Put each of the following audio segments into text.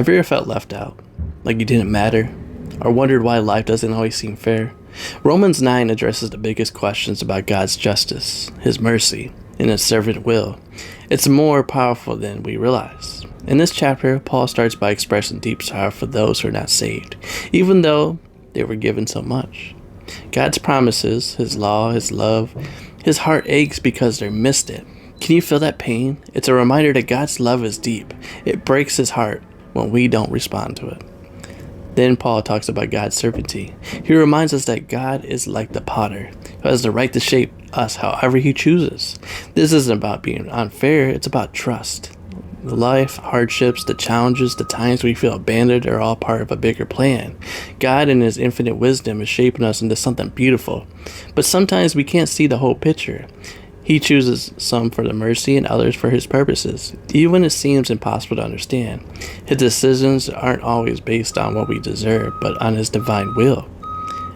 Have you ever felt left out? Like you didn't matter? Or wondered why life doesn't always seem fair? Romans 9 addresses the biggest questions about God's justice, His mercy, and His servant will. It's more powerful than we realize. In this chapter, Paul starts by expressing deep sorrow for those who are not saved, even though they were given so much. God's promises, His law, His love, His heart aches because they missed it. Can you feel that pain? It's a reminder that God's love is deep. It breaks His heart when we don't respond to it. Then Paul talks about God's sovereignty. He reminds us that God is like the potter, who has the right to shape us however He chooses. This isn't about being unfair, it's about trust. The life, hardships, the challenges, the times we feel abandoned are all part of a bigger plan. God in His infinite wisdom is shaping us into something beautiful. But sometimes we can't see the whole picture. He chooses some for the mercy and others for His purposes, even when it seems impossible to understand. His decisions aren't always based on what we deserve, but on His divine will.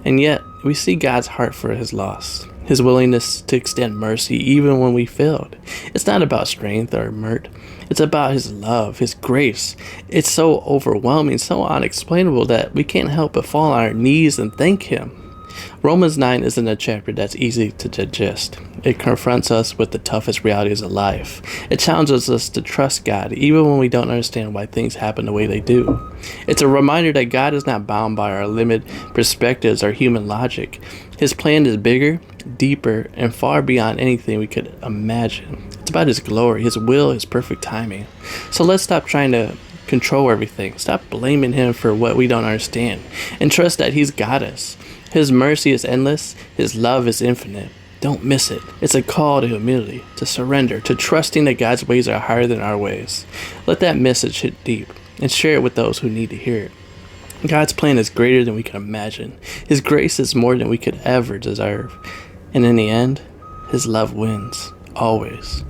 And yet, we see God's heart for His lost, His willingness to extend mercy even when we failed. It's not about strength or might. It's about His love, His grace. It's so overwhelming, so unexplainable that we can't help but fall on our knees and thank Him. Romans 9 isn't a chapter that's easy to digest. It confronts us with the toughest realities of life. It challenges us to trust God even when we don't understand why things happen the way they do. It's a reminder that God is not bound by our limited perspectives or human logic. His plan is bigger, deeper, and far beyond anything we could imagine. It's about His glory, His will, His perfect timing. So let's stop trying to control everything. Stop blaming Him for what we don't understand, and trust that He's got us. His mercy is endless. His love is infinite. Don't miss it. It's a call to humility, to surrender, to trusting that God's ways are higher than our ways. Let that message hit deep and share it with those who need to hear it. God's plan is greater than we can imagine. His grace is more than we could ever deserve. And in the end, His love wins, always.